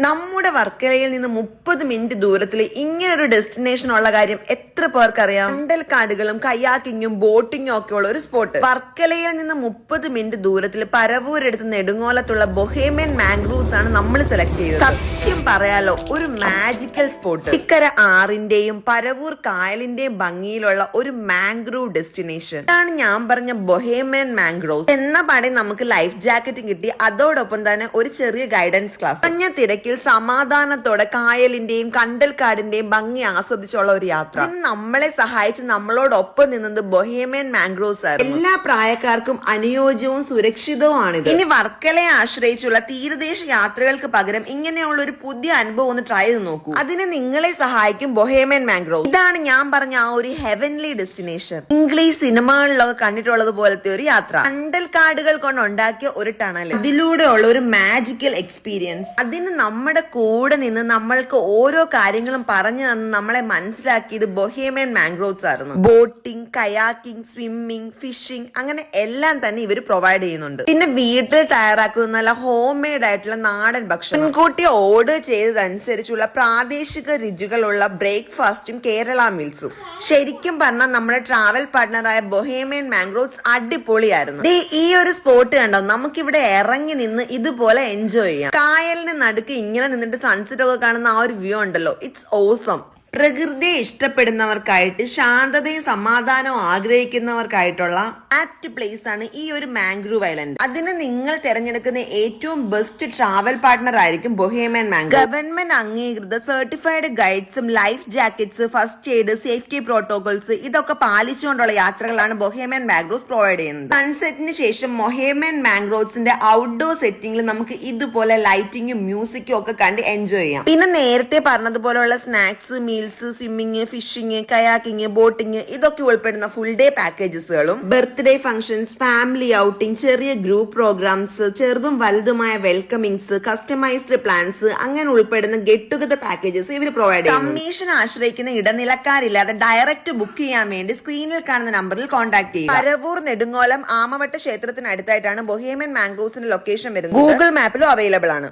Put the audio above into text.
നമ്മുടെ വർക്കലയിൽ നിന്ന് 30 മിനിറ്റ് ദൂരത്തിൽ ഇങ്ങനൊരു ഡെസ്റ്റിനേഷൻ ഉള്ള കാര്യം എത്ര പേർക്കറിയാം? കണ്ടൽക്കാടുകളും കയാക്കിങ്ങും ബോട്ടിങ്ങും ഒക്കെ ഉള്ള ഒരു സ്പോട്ട്. വർക്കലയിൽ നിന്ന് 30 മിനിറ്റ് ദൂരത്തിൽ പരവൂരെടുത്ത് നെടുങ്ങോലത്തുള്ള ബൊഹേമിയൻ മാംഗ്രൂവ്സ് ആണ് നമ്മൾ സെലക്ട് ചെയ്തത്. സത്യം പറയാലോ, ഒരു മാജിക്കൽ സ്പോട്ട്. ഇക്കര ആറിന്റെയും പരവൂർ കായലിന്റെയും ഭംഗിയിലുള്ള ഒരു മാംഗ്രൂവ് ഡെസ്റ്റിനേഷൻ. ഇതാണ് ഞാൻ പറഞ്ഞ ബൊഹേമിയൻ മാംഗ്രൂവ്സ്. എന്ന പാടെ നമുക്ക് ലൈഫ് ജാക്കറ്റും കിട്ടി. അതോടൊപ്പം തന്നെ ഒരു ചെറിയ ഗൈഡൻസ് ക്ലാസ്. മഞ്ഞ തിരക്കിൽ സമാധാനത്തോടെ കായലിന്റെയും കണ്ടൽക്കാടിന്റെയും ഭംഗി ആസ്വദിച്ചുള്ള ഒരു യാത്ര. നമ്മളെ സഹായിച്ച് നമ്മളോടൊപ്പം നിന്നത് ബൊഹേമിയൻ മാംഗ്രൂവ്സ് ആയിരുന്നു. എല്ലാ പ്രായക്കാർക്കും അനുയോജ്യവും സുരക്ഷിതവുമാണിത്. ഇനി വർക്കലയെ ആശ്രയിച്ചുള്ള തീരദേശ യാത്രകൾക്ക് പകരം ഇങ്ങനെയുള്ള ഒരു പുതിയ അനുഭവം ഒന്ന് ട്രൈ ചെയ്ത് നോക്കൂ. അതിന് നിങ്ങളെ സഹായിക്കും ബൊഹേമിയൻ മാംഗ്രൂവ്സ്. ഇതാണ് ഞാൻ പറഞ്ഞ ആ ഒരു ഹെവൻലി ഡെസ്റ്റിനേഷൻ. ഇംഗ്ലീഷ് സിനിമകളിലൊക്കെ കണ്ടിട്ടുള്ളത് പോലത്തെ ഒരു യാത്ര. കണ്ടൽക്കാടുകൾ കൊണ്ട് ഉണ്ടാക്കിയ ഒരു ടണൽ, ഇതിലൂടെയുള്ള ഒരു മാജിക്കൽ എക്സ്പീരിയൻസ്. അതിന് നമ്മുടെ കൂടെ നിന്ന് നമ്മൾക്ക് ഓരോ കാര്യങ്ങളും പറഞ്ഞു തന്ന് നമ്മളെ മനസ്സിലാക്കിയത് ബൊഹേമിയൻ മാംഗ്രൂവ്സ് ആയിരുന്നു. ബോട്ടിംഗ്, കയാക്കിംഗ്, സ്വിമ്മിംഗ്, ഫിഷിംഗ്, അങ്ങനെ എല്ലാം തന്നെ ഇവർ പ്രൊവൈഡ് ചെയ്യുന്നുണ്ട്. പിന്നെ വീട്ടിൽ തയ്യാറാക്കുന്ന നല്ല ഹോം മെയ്ഡ് ആയിട്ടുള്ള നാടൻ ഭക്ഷണം, മുൻകൂട്ടി ഓർഡർ ചെയ്തതനുസരിച്ചുള്ള പ്രാദേശിക രുചികളുള്ള ബ്രേക്ക്ഫാസ്റ്റും കേരള മീൽസും. ശരിക്കും പറഞ്ഞാൽ നമ്മുടെ ട്രാവൽ പാർട്ട്ണറായ ബൊഹേമിയൻ മാംഗ്രൂവ്സ് അടിപൊളിയായിരുന്നു. ഈ ഒരു സ്പോട്ട് കണ്ടോ, നമുക്കിവിടെ ഇറങ്ങി നിന്ന് ഇതുപോലെ എൻജോയ് ചെയ്യാം. കായലിന് നടുക്ക് ഇങ്ങനെ നിന്നിട്ട് സൺസെറ്റ് ഒക്കെ കാണുന്ന ആ ഒരു വ്യൂ ഉണ്ടല്ലോ, ഇറ്റ്സ് ഓസം. പ്രകൃതിയെ ഇഷ്ടപ്പെടുന്നവർക്കായിട്ട്, ശാന്തതയും സമാധാനവും ആഗ്രഹിക്കുന്നവർക്കായിട്ടുള്ള ആപ്റ്റ് പ്ലേസ് ആണ് ഈ ഒരു മാംഗ്രൂവ് ഐലൻഡ്. അതിന് നിങ്ങൾ തിരഞ്ഞെടുക്കുന്ന ഏറ്റവും ബെസ്റ്റ് ട്രാവൽ പാർട്ട്ണർ ആയിരിക്കും ബൊഹേമിയൻ മാംഗ്രൂവ്. ഗവൺമെന്റ് അംഗീകൃത സർട്ടിഫൈഡ് ഗൈഡ്സും life jackets, first aid, safety protocols ഇതൊക്കെ പാലിച്ചുകൊണ്ടുള്ള യാത്രകളാണ് ബൊഹേമിയൻ മാംഗ്രൂവ്സ് പ്രൊവൈഡ് ചെയ്യുന്നത്. സൺസെറ്റിന് ശേഷം ബൊഹേമിയൻ മാംഗ്രൂവ്സിന്റെ ഔട്ട്ഡോർ സെറ്റിംഗിൽ നമുക്ക് ഇതുപോലെ ലൈറ്റിങ്ങും മ്യൂസിക്കും ഒക്കെ കണ്ട് എൻജോയ് ചെയ്യാം. പിന്നെ നേരത്തെ പറഞ്ഞതുപോലെയുള്ള snacks, meals, swimming, fishing, kayaking, boating ഇതൊക്കെ ഉൾപ്പെടുന്ന ഫുൾ ഡേ പാക്കേജസുകളും, ബർത്ത്ഡേ ഫംഗ്ഷൻസ്, ഫാമിലി ഔട്ടിംഗ്, ചെറിയ ഗ്രൂപ്പ് പ്രോഗ്രാംസ്, ചെറുതും വലുതുമായ വെൽക്കമിങ്സ്, കസ്റ്റമൈസ്ഡ് പ്ലാൻസ്, അങ്ങനെ ഉൾപ്പെടുന്ന ഗെറ്റ് ടുഗദർ പാക്കേജസ് ഇവർ പ്രൊവൈഡ് ചെയ്യും. കമ്മീഷൻ ആശ്രയിക്കുന്ന ഇടനിലക്കാരില്ലാതെ ഡയറക്റ്റ് ബുക്ക് ചെയ്യാൻ വേണ്ടി സ്ക്രീനിൽ കാണുന്ന നമ്പറിൽ കോൺടാക്ട് ചെയ്യുക. പരവൂർ നെടുങ്ങോലം ആമവട്ട ക്ഷേത്രത്തിനടുത്തായിട്ടാണ് ബൊഹേമിയൻ മാംഗ്രൂവ്സിന്റെ ലൊക്കേഷൻ വരുന്നത്. ഗൂഗിൾ മാപ്പിലും അവൈലബിൾ ആണ്.